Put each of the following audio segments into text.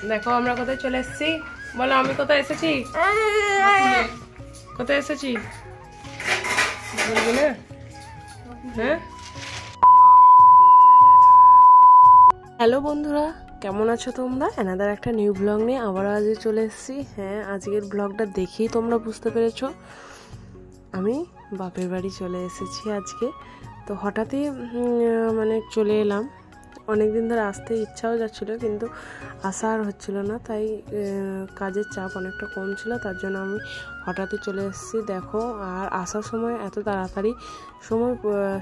দেখো আমরা কোথায় চলে এসেছি, বলো আমি কোথায় এসেছি, কোথায় এসেছি বলবি না? হ্যাঁ, হ্যালো বন্ধুরা, কেমন আছো তোমরা? অ্যানাদার একটা নিউ ব্লগ নিয়ে আবারও আজকে চলে এসেছি। হ্যাঁ, আজকের ব্লগটা দেখেই তোমরা বুঝতে পেরেছো আমি বাপের বাড়ি চলে এসেছি আজকে। তো হঠাৎই মানে চলে এলাম। অনেকদিন ধরে আসতে ইচ্ছাও যাচ্ছিলো, কিন্তু আসা আর হচ্ছিল না, তাই কাজের চাপ অনেকটা কম ছিল, তার জন্য আমি হঠাৎই চলে এসেছি। দেখো, আর আসার সময় এত তাড়াতাড়ি সময়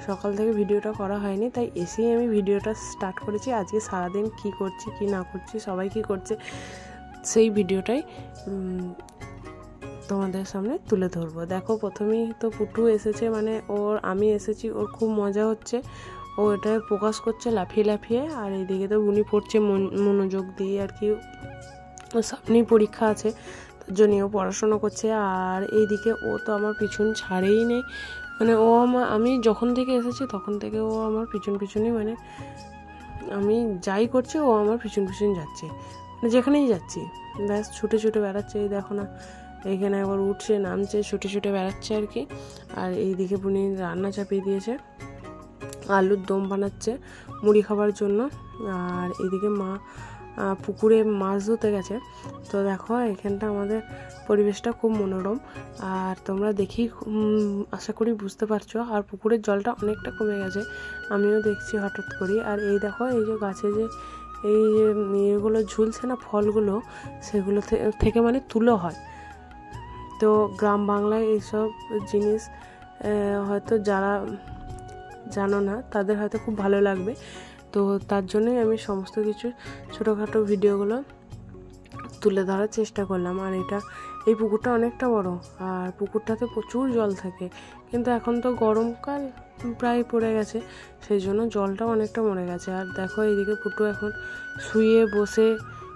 সকাল থেকে ভিডিওটা করা হয়নি, তাই এসেই আমি ভিডিওটা স্টার্ট করেছি। আজকে সারাদিন কি করছি কি না করছি, সবাই কি করছে, সেই ভিডিওটাই তোমাদের সামনে তুলে ধরবো। দেখো, প্রথমেই তো পুটু এসেছে, মানে আমি এসেছি, ওর খুব মজা হচ্ছে, ও এটা প্রকাশ করছে লাফিয়ে লাফিয়ে। আর এইদিকে তো উনি পড়ছে মনোযোগ দিয়ে আর কি, ওর সামনেই পরীক্ষা আছে, তার জন্যই ও পড়াশোনা করছে। আর এইদিকে ও তো আমার পিছন ছাড়েই নেই, মানে আমি যখন থেকে এসেছি তখন থেকে ও আমার পিছনই, মানে আমি যাই করছি ও আমার পিছন যাচ্ছে, মানে যেখানেই যাচ্ছি ব্যাস ছুটে ছুটে বেড়াচ্ছে। এই দেখো না, এইখানে আবার উঠছে নামছে, ছুটে বেড়াচ্ছে আর কি। আর এইদিকে বুনি রান্না চাপিয়ে দিয়েছে, আলুর দম বানাচ্ছে মুড়ি খাবার জন্য। আর এদিকে মা পুকুরে মাছ ধরতে গেছে। তো দেখো, এখানটা আমাদের পরিবেশটা খুব মনোরম, আর তোমরা দেখেই আশা করি বুঝতে পারছো। আর পুকুরের জলটা অনেকটা কমে গেছে, আমিও দেখছি হঠাৎ করি। আর এই দেখো, এই যে গাছে যে এই যে ইয়েগুলো ঝুলছে না, ফলগুলো, সেগুলো থেকে মানে তুলো হয়। তো গ্রাম বাংলায় এইসব জিনিস হয়তো যারা জানো না তাদের হয়তো খুব ভালো লাগবে, তো তার জন্যই আমি সমস্ত কিছু ছোটোখাটো ভিডিওগুলো তুলে ধরার চেষ্টা করলাম। আর এই পুকুরটা অনেকটা বড়, আর পুকুরটাতে প্রচুর জল থাকে, কিন্তু এখন তো গরমকাল প্রায় পড়ে গেছে, সেই জন্য জলটাও অনেকটা মরে গেছে। আর দেখো, এইদিকে পুটু এখন শুয়ে বসে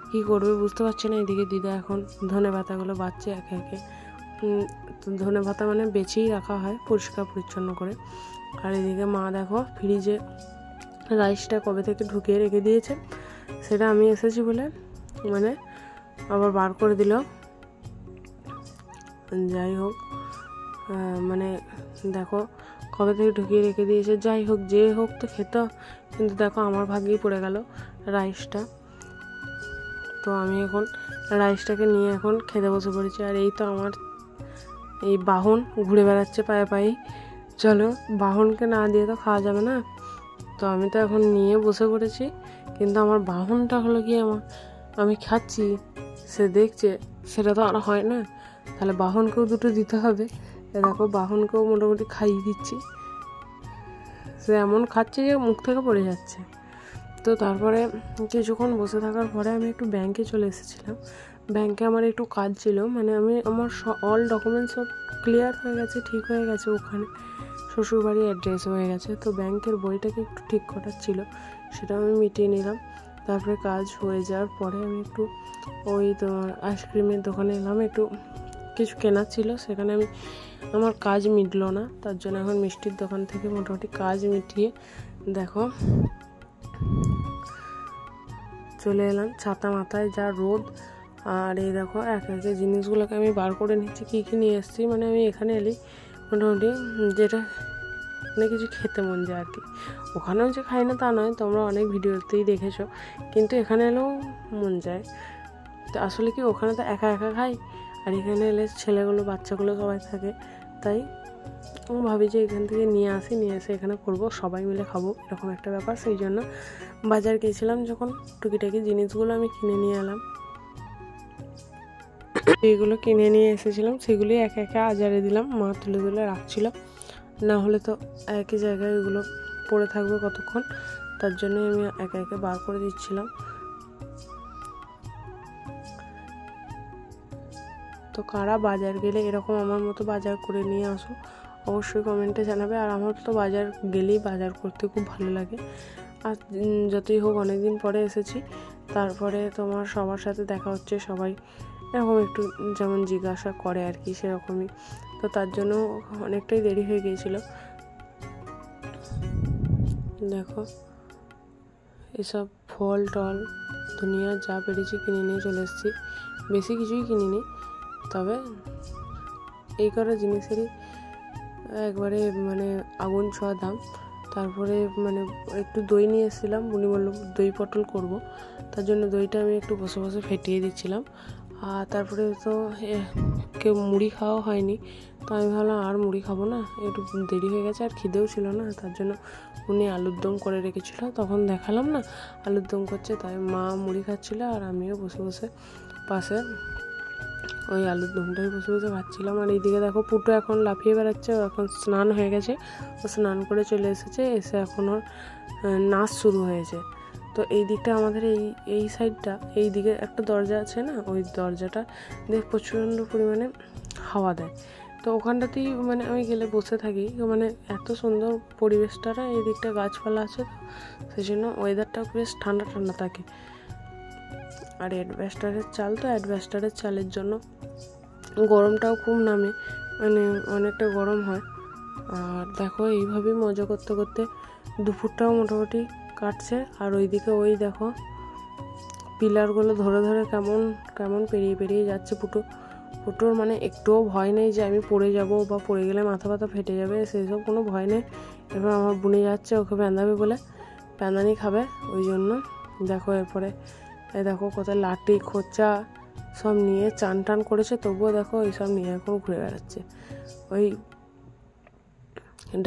কি করবে বুঝতে পারছে না। এইদিকে দিদা এখন ধনেপাতাগুলো বাচ্ছে একে একে। ধনেপাতা মানে বেছেই রাখা হয় পরিষ্কার পরিচ্ছন্ন করে। আর এদিকে মা দেখো, ফ্রিজে রাইসটা কবে থেকে ঢুকিয়ে রেখে দিয়েছে, সেটা আমি এসেছি বলে মানে আবার বার করে দিল। যাই হোক, মানে দেখো কবে থেকে ঢুকিয়ে রেখে দিয়েছে, যাই হোক যে হোক তো খেতে, কিন্তু দেখো আমার ভাগ্যেই পড়ে গেল রাইসটা। তো আমি এখন রাইসটাকে নিয়ে এখন খেতে বসে পড়েছি। আর এই তো আমার এই বাহন ঘুরে বেড়াচ্ছে পায়ে পায়ে। চলো, বাহনকে না দিয়ে তো খাওয়া যাবে না, তো আমি তো এখন নিয়ে বসে পড়েছি, কিন্তু আমার বাহনটা হলো কি, আমি খাচ্ছি, সে দেখছে, সেটা তো আর হয় না, তাহলে বাহনকেও দুটো দিতে হবে। দেখো, বাহনকেও মোটামুটি খাইয়ে দিচ্ছি, সে এমন খাচ্ছে যে মুখ থেকে পড়ে যাচ্ছে। তো তারপরে কিছুক্ষণ বসে থাকার পরে আমি একটু ব্যাংকে চলে এসেছিলাম। ব্যাংকে আমার একটু কাজ ছিল, মানে আমার অল ডকুমেন্টস সব ক্লিয়ার হয়ে গেছে, ঠিক হয়ে গেছে, ওখানে শ্বশুরবাড়ির অ্যাড্রেস হয়ে গেছে। তো ব্যাংকের বইটাকে একটু ঠিক করার ছিল, সেটাও আমি মিটিয়ে নিলাম। তারপরে কাজ হয়ে যাওয়ার পরে আমি একটু ওই তোমার আইসক্রিমের দোকানে এলাম, একটু কিছু কেনার ছিল, সেখানে আমার কাজ মিটলো না, তার জন্য এখন মিষ্টির দোকান থেকে মোটামুটি কাজ মিটিয়ে দেখো চলে এলাম। ছাতা মাথায়, যা রোদ। আর এই দেখো, একে একে জিনিসগুলোকে আমি বার করে নিচ্ছি, কী কী নিয়ে এসেছি। মানে আমি এখানে এলি মোটামুটি যেটা অনেক কিছু খেতে মন যায় আর কি। ওখানেও যে খাই না তা নয়, তোমরা অনেক ভিডিওতেই দেখেছো, কিন্তু এখানে এলেও মন যায়। তো আসলে কি, ওখানে তো একা একা খাই, আর এখানে এলে ছেলেগুলো বাচ্চাগুলো সবাই থাকে, তাই আমি ভাবি যে এখান থেকে নিয়ে এসে এখানে করবো, সবাই মিলে খাবো, এরকম একটা ব্যাপার। সেই জন্য বাজার গিয়েছিলাম যখন, টুকিটাকি জিনিসগুলো আমি কিনে নিয়ে এলাম। এইগুলো কিনে নিয়ে এসেছিলাম, সেগুলি একে একে আজারে দিলাম, মা তুলে তুলে রাখছিল, না হলে তো একই জায়গায় এগুলো পড়ে থাকবে কতক্ষণ, তার জন্য আমি একে একে বার করে দিচ্ছিলাম। তো কারা বাজার গেলে এরকম আমার মতো বাজার করে নিয়ে আসো, অবশ্যই কমেন্টে জানাবে। আর আমার তো বাজার গেলেই বাজার করতে খুব ভালো লাগে। আর যতই হোক অনেকদিন পরে এসেছি, তারপরে তোমার সবার সাথে দেখা হচ্ছে, সবাই এরকম একটু যেমন জিজ্ঞাসা করে আর কি, সেরকমই। তো তার জন্য অনেকটাই দেরি হয়ে গিয়েছিল। দেখো, এসব ফল টল ধনিয়া যা পেরেছি কিনে নিয়ে চলে এসেছি, বেশি কিছুই কিনিনি, তবে এই কটা জিনিসেরই একবারে মানে আগুন ছোঁয়া দাম। তারপরে মানে একটু দই নিয়ে এসেছিলাম, উনি বললো দই পটল করব, তার জন্য দইটা আমি একটু বসে বসে ফেটিয়ে দিচ্ছিলাম। আর তারপরে তো কেউ মুড়ি খাওয়া হয়নি, তো আমি ভাবলাম আর মুড়ি খাবো না, একটু দেরি হয়ে গেছে, আর খিদেও ছিল না, তার জন্য উনি আলুর দম করে রেখেছিল, তখন দেখালাম না আলুর দম করছে, তাই মা মুড়ি খাচ্ছিল আর আমিও বসে বসে পাশে ওই আলুর দমটাই বসে বসে খাচ্ছিলাম। আর এইদিকে দেখো পুটু এখন লাফিয়ে বেড়াচ্ছে, ও এখন স্নান হয়ে গেছে, ও স্নান করে চলে এসেছে, এসে এখন ওর নাচ শুরু হয়েছে। তো এই দিকটা আমাদের এই সাইডটা, এই দিকে একটা দরজা আছে না, ওই দরজাটা দেখ প্রচণ্ড পরিমাণে হাওয়া দেয়, তো ওখানটাতেই মানে আমি গেলে বসে থাকি, মানে এত সুন্দর পরিবেশটা না, এই দিকটা গাছপালা আছে, তো সেই জন্য ওয়েদারটা বেশ ঠান্ডা ঠান্ডা থাকে। আর অ্যাডভেস্টারের চাল, তো অ্যাডভেস্টারের চালের জন্য গরমটাও খুব নামে, মানে অনেকটা গরম হয়। আর দেখো এইভাবেই মজা করতে করতে দুপুরটাও মোটামুটি কাটছে। আর ওইদিকে ওই দেখো পিলারগুলো ধরে ধরে কেমন কেমন পেরিয়ে পেরিয়ে যাচ্ছে পুটুর, মানে একটুও ভয় নেই যে আমি পড়ে যাব বা পড়ে গেলে মাথা ব্যথা ফেটে যাবে, সেই সব কোনো ভয় নেই। এরপর আমার বুনে যাচ্ছে, ওকে প্যান্দাবে বলে প্যান্দানি খাবে, ওই জন্য দেখো এরপরে এই দেখো কোথায় লাঠি খোঁচা সব নিয়ে চান টান করেছে, তবুও দেখো এইসব নিয়ে এখন ঘুরে বেড়াচ্ছে, ওই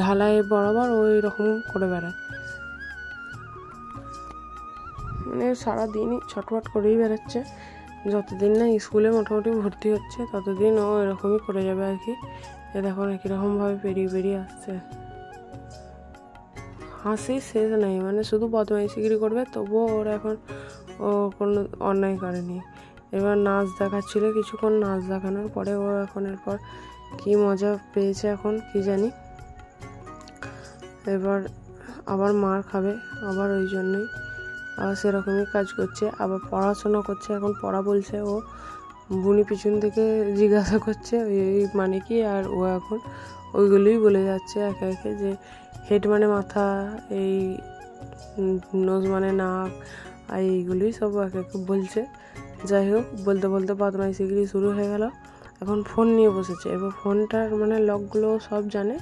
ঢালাই বরাবর ওই রকম করে বেড়ায়, মানে সারাদিনই ছটফট করেই বেড়াচ্ছে। যতদিন না স্কুলে মোটামুটি ভর্তি হচ্ছে ততদিন ও এরকমই করে যাবে আর কি। এ দেখো না কীরকমভাবে পেরিয়ে পেরিয়ে আসছে, হাসির শেষ নেই, মানে শুধু বদমাইশিগিরি করবে, তবুও ওর এখন ও কোনো অন্যায় করেনি। এবার নাচ দেখাচ্ছিল, কিছুক্ষণ নাচ দেখানোর পরে ও এখন এরপর কী মজা পেয়েছে এখন কি জানি, এবার আবার মার খাবে, আবার ওই জন্যই আবার সেরকমই কাজ করছে, আবার পড়াশোনা করছে, এখন পড়া বলছে, ও বুনি পিছন থেকে জিজ্ঞাসা করছে এই মানে কি, আর ও এখন ওইগুলোই বলে যাচ্ছে একে একে, যে হেড মানে মাথা, এই নোজ মানে নাক, আর এইগুলোই সব একে একে বলছে। যাই হোক, বলতে বলতে বদমাইশিগিরি শুরু হয়ে গেল, এখন ফোন নিয়ে বসেছে, এবার ফোনটার মানে লকগুলো সব জানে।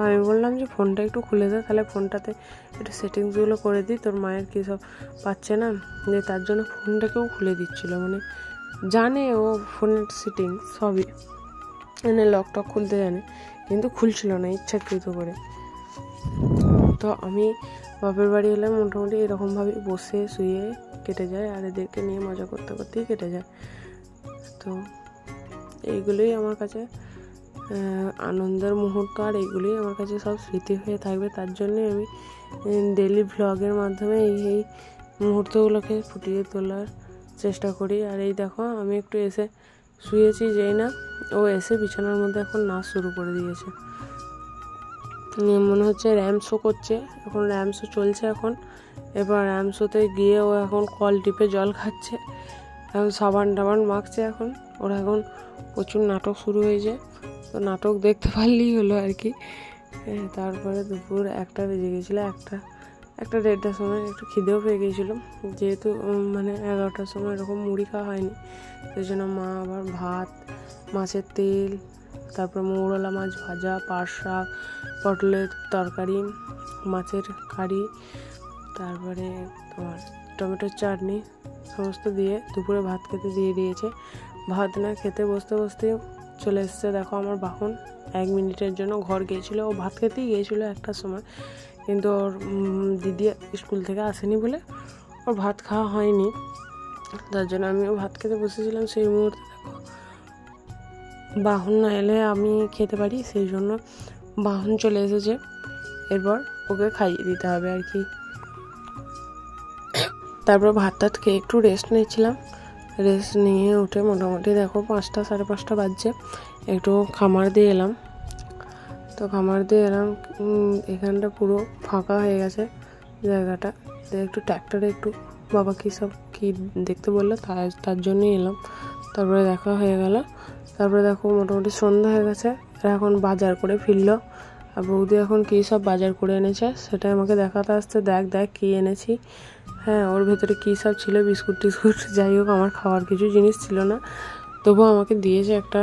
আমি বললাম যে ফোনটা একটু খুলে দে, তাহলে ফোনটাতে একটু সেটিংসগুলো করে দিই, তোর মায়ের কী সব পাচ্ছে না, যে তার জন্য ফোনটাকেও খুলে দিচ্ছিলো, মানে জানে ও ফোনের সেটিংস সবই, মানে লক টক খুলতে জানে, কিন্তু খুলছিল না ইচ্ছাকৃত করে। তো আমি বাপের বাড়ি হলে মোটামুটি এরকমভাবে বসে শুয়ে কেটে যায়, আর এদেরকে নিয়ে মজা করতে করতেই কেটে যায়। তো এইগুলোই আমার কাছে আনন্দের মুহূর্ত, আর এইগুলোই আমার কাছে সব স্মৃতি হয়ে থাকবে, তার জন্যে আমি ডেলি ভ্লগের মাধ্যমে এই মুহূর্তগুলোকে ফুটিয়ে তোলার চেষ্টা করি। আর এই দেখো আমি একটু এসে শুয়েছি, যেই না ও এসে বিছানার মধ্যে এখন নাচ শুরু করে দিয়েছে, মনে হচ্ছে র্যাম শো করছে, এখন র্যাম শো চলছে এখন। এবার র্যাম শোতে গিয়ে ও এখন কল টিপে জল খাচ্ছে, এখন সাবান টাবান মাখছে, এখন ওরা এখন প্রচুর নাটক শুরু হয়েছে, তো নাটক দেখতে পারলেই হলো আর কি। তারপরে দুপুর 1টা বেজে গেছিলো, একটা 1:30টার সময় একটু খিদেও পেয়ে গিয়েছিলো, যেহেতু মানে 11টার সময় এরকম মুড়ি খাওয়া হয়নি, সেই জন্য মা আবার ভাত, মাছের তেল, তারপরে মৌরলা মাছ ভাজা, পাট শাক, পটলের তরকারি, মাছের কারি, তারপরে তোমার টমেটোর চাটনি সমস্ত দিয়ে দুপুরে ভাত খেতে দিয়ে দিয়েছে। ভাত না খেতে বসতে বসতেই চলে এসছে দেখো আমার বাহন, 1 মিনিটের জন্য ঘর গিয়েছিলো, ও ভাত খেতেই গিয়েছিলো 1টার সময়, কিন্তু ওর দিদি স্কুল থেকে আসেনি বলে ওর ভাত খাওয়া হয়নি, তার জন্য আমিও ভাত খেতে বসেছিলাম। সেই মুহূর্তে দেখো বাহন না এলে আমি খেতে পারি, সেই জন্য বাহন চলে এসেছে, এরপর ওকে খাইয়ে দিতে হবে আর কি। তারপর ভাত টাত খেয়ে একটু রেস্ট নিয়েছিলাম, রেস্ট নিয়ে উঠে মোটামুটি দেখো 5টা 5:30 বাজছে, একটু খামার দিয়ে এলাম। তো খামার দিয়ে এলাম, এখানটা পুরো ফাঁকা হয়ে গেছে জায়গাটা, একটু ট্র্যাক্টরে একটু বাবা কী দেখতে বললো, তার জন্যই এলাম। তারপরে দেখা হয়ে গেল, তারপরে দেখো মোটামুটি সন্ধ্যা হয়ে গেছে, এরা এখন বাজার করে ফিরলো, আর বৌদি এখন কী সব বাজার করে এনেছে সেটা আমাকে দেখাতে আসতে, দেখ কী এনেছি। হ্যাঁ, ওর ভেতরে কী সব ছিল, বিস্কুট টিস্কুট, যাই হোক আমার খাওয়ার কিছু জিনিস ছিল না, তবুও আমাকে দিয়েছে একটা।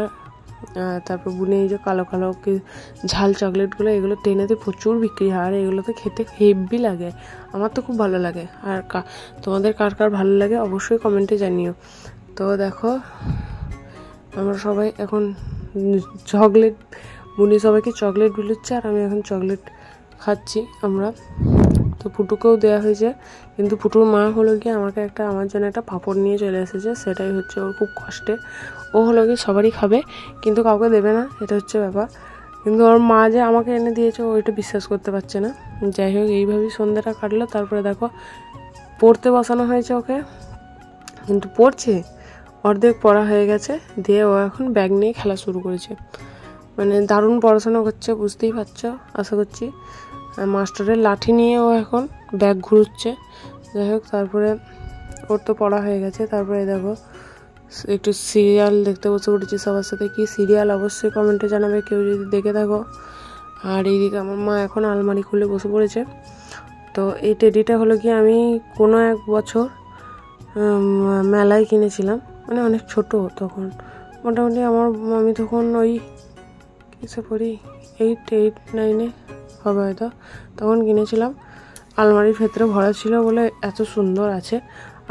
তারপর বুনি এই যে কালো কালো ঝাল চকলেটগুলো, এগুলো টেনেতে প্রচুর বিক্রি হয়, আর এগুলো তো খেতে হেভি লাগে, আমার তো খুব ভালো লাগে। আর তোমাদের কার কার ভালো লাগে অবশ্যই কমেন্টে জানিও। তো দেখো আমরা সবাই এখন চকলেট, বুনি সবাইকে চকলেট বিলুচ্ছে, আর আমি এখন চকলেট খাচ্ছি আমরা। তো ফুটুকেও দেওয়া হয়েছে, কিন্তু ফুটুর মা হলো গিয়ে আমাকে আমার জন্য একটা পাঁপড় নিয়ে চলে এসেছে, সেটাই হচ্ছে ওর খুব কষ্টে। ও হলো গিয়ে সবারই খাবে কিন্তু কাউকে দেবে না, এটা হচ্ছে ব্যাপার। কিন্তু ওর মা যে আমাকে এনে দিয়েছে ও এটা বিশ্বাস করতে পারছে না। যাই হোক এইভাবেই সন্ধ্যাটা কাটলো। তারপরে দেখো পড়তে বসানো হয়েছে ওকে, কিন্তু পড়ছে, অর্ধেক পড়া হয়ে গেছে, দিয়ে ও এখন ব্যাগ নিয়ে খেলা শুরু করেছে। মানে দারুণ পড়াশোনা করছে, বুঝতেই পারছো আশা করছি। মাস্টারের লাঠি নিয়ে ও এখন ব্যাগ ঘুরুচ্ছে। যাই হোক তারপরে ওর তো পড়া হয়ে গেছে। তারপরে দেখো একটু সিরিয়াল দেখতে বসে পড়েছি সবার সাথে। কি সিরিয়াল অবশ্যই কমেন্টে জানাবে কেউ যদি দেখে থাকো। আর এইদিকে আমার মা এখন আলমারি খুলে বসে পড়েছে। তো এই টেডিটা হলো কি আমি কোনো এক বছর মেলায় কিনেছিলাম, মানে অনেক ছোট তখন, মোটামুটি আমি তখন ওই কিসে পড়ি 8, 9 হবে হয়তো, তখন কিনেছিলাম। আলমারির ভেতরে ভরা ছিল বলে এত সুন্দর আছে।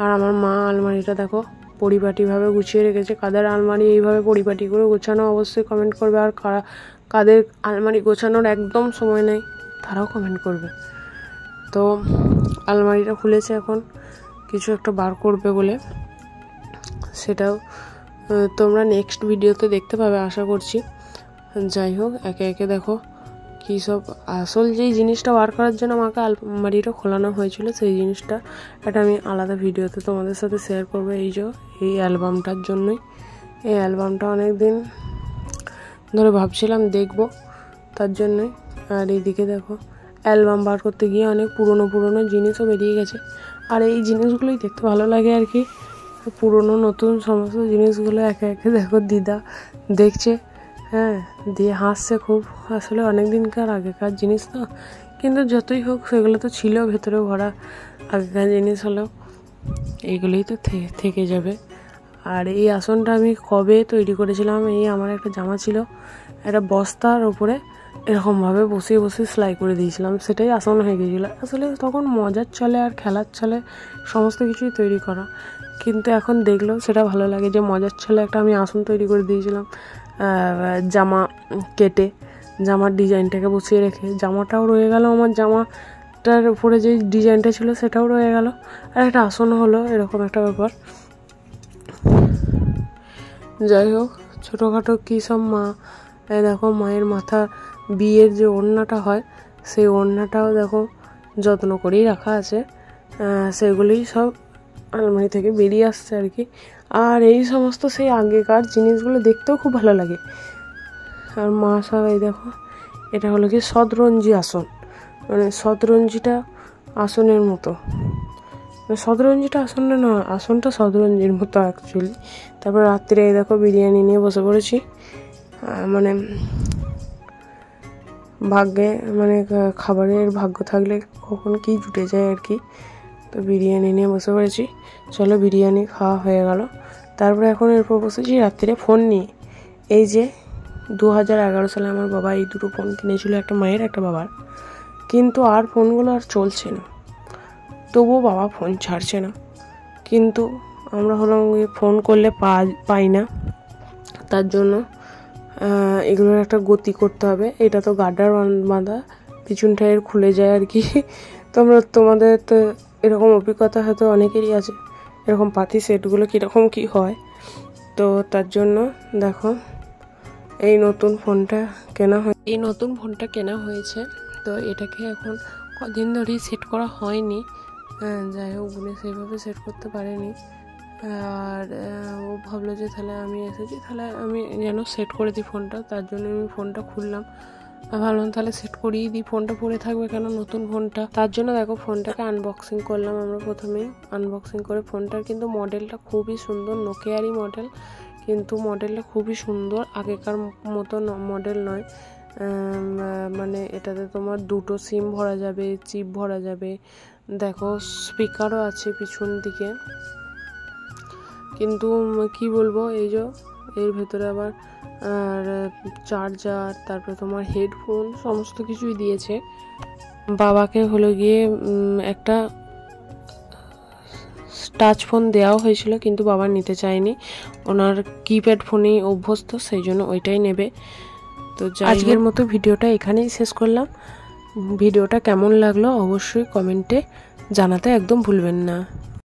আর আমার মা আলমারিটা দেখো পরিপাটিভাবে গুছিয়ে রেখেছে। কাদের আলমারি এইভাবে পরিপাটি করে গোছানো অবশ্যই কমেন্ট করবে। আর কাদের আলমারি গোছানোর একদম সময় নেই তারাও কমেন্ট করবে। তো আলমারিটা খুলেছে, এখন কিছু একটা বার করবে বলে, সেটাও তোমরা নেক্সট ভিডিওতে দেখতে পাবে আশা করছি। যাই হোক একে একে দেখো কী সব, আসল যেই জিনিসটা বার করার জন্য আমাকে আলমারিটা খোলানো হয়েছিল সেই জিনিসটা এটা আমি আলাদা ভিডিওতে তোমাদের সাথে শেয়ার করবো। এই অ্যালবামটার জন্যই, এই অ্যালবামটা অনেক দিন ধরে ভাবছিলাম দেখব, তার জন্যই। আর এইদিকে দেখো অ্যালবাম বার করতে গিয়ে অনেক পুরনো জিনিসও বেরিয়ে গেছে। আর এই জিনিসগুলোই দেখতে ভালো লাগে আর কি, পুরনো নতুন সমস্ত জিনিসগুলো একে একে দেখো দিদা দেখছে, হ্যাঁ, দিয়ে হাসছে খুব। আসলে অনেক দিনকার আগেকার জিনিস তো, কিন্তু যতই হোক সেগুলো তো ছিল ভেতরে ভরা আগেকার জিনিস, হলেও এইগুলোই তো থেকে যাবে। আর এই আসনটা আমি কবে তৈরি করেছিলাম, আমার একটা জামা ছিল, একটা বস্তার ওপরে এরকমভাবে বসিয়ে সেলাই করে দিয়েছিলাম, সেটাই আসন হয়ে গিয়েছিলো। আসলে তখন মজার ছলে আর খেলার ছলে সমস্ত কিছুই তৈরি করা, কিন্তু এখন দেখলেও সেটা ভালো লাগে যে মজার ছলে একটা আমি আসন তৈরি করে দিয়েছিলাম, জামা কেটে জামার ডিজাইনটাকে বসিয়ে রেখে। জামাটাও রয়ে গেল, আমার জামাটার উপরে যে ডিজাইনটা ছিল সেটাও রয়ে গেল, আর একটা আসন হলো, এরকম একটা ব্যাপার। যাই হোক ছোটোখাটো কী সব দেখো মায়ের মাথা বিয়ের যে ওড়নাটা হয় সেই ওড়নাটাও দেখো যত্ন করেই রাখা আছে, সেগুলোই সব আলমারি থেকে বেরিয়ে আসছে আর কি। আর এই সমস্ত সেই আগেকার জিনিসগুলো দেখতেও খুব ভালো লাগে। আর মা সব এই দেখো এটা হলো কি শতরঞ্জি আসন, মানে শতরঞ্জিটা আসনের মতো, শতরঞ্জিটা আসনটা না, আসনটা শতরঞ্জির মতো অ্যাকচুয়ালি। তারপর রাত্রে এই দেখো বিরিয়ানি নিয়ে বসে পড়েছি, মানে ভাগ্যে, মানে খাবারের ভাগ্য থাকলে কখন কি জুটে যায় আর কি। তো বিরিয়ানি নিয়ে বসে পড়েছি, চলো বিরিয়ানি খাওয়া হয়ে গেল। তারপরে এখন এরপর বসেছি রাত্রে ফোন নিয়ে। এই যে 2011 সালে আমার বাবা এই দুটো ফোন কিনেছিল, একটা মায়ের একটা বাবার, কিন্তু আর ফোনগুলো আর চলছে না, তবুও বাবা ফোন ছাড়ছে না। কিন্তু আমরা হলাম ফোন করলে পাই না, তার জন্য এগুলোর একটা গতি করতে হবে। এটা তো গার্ডার বাঁধা, পিছন টায়ার খুলে যায় আর কি। তোমাদের তো এরকম অভিজ্ঞতা হয়তো অনেকেরই আছে, এরকম পাতি সেটগুলো কীরকম কী হয়। তো তার জন্য দেখো এই নতুন ফোনটা কেনা হয়েছে। তো এটাকে এখন কদিন ধরেই সেট করা হয়নি, যাই হোক বলে সেইভাবে সেট করতে পারেনি। আর ও ভাবলো যে তাহলে আমি এসেছি, তাহলে আমি যেন সেট করে দিই ফোনটা, তার জন্য আমি ফোনটা খুললাম। ভাবলাম তাহলে সেট করিয়ে দিই, ফোনটা পড়ে থাকবে কেন নতুন ফোনটা। তার জন্য দেখো ফোনটাকে আনবক্সিং করলাম আমরা। প্রথমেই আনবক্সিং করে ফোনটার কিন্তু মডেলটা খুবই সুন্দর, নোকিয়ারই মডেল, কিন্তু মডেলটা খুবই সুন্দর, আগেকার মতো মডেল নয়। মানে এটাতে তোমার 2টো সিম ভরা যাবে, চিপ ভরা যাবে, দেখো স্পিকারও আছে পিছন দিকে, কিন্তু কি বলবো, এই যে এর ভেতরে আবার আর চার্জার, তারপরে তোমার হেডফোন সমস্ত কিছুই দিয়েছে। বাবাকে হলো গিয়ে একটা টাচ ফোন দেওয়াও হয়েছিল, কিন্তু বাবা নিতে চায়নি, ওনার কিপ্যাড ফোনেই অভ্যস্ত, সেই জন্য ওইটাই নেবে। তো আজকের মতো ভিডিওটা এখানেই শেষ করলাম। ভিডিওটা কেমন লাগলো অবশ্যই কমেন্টে জানাতে একদম ভুলবেন না।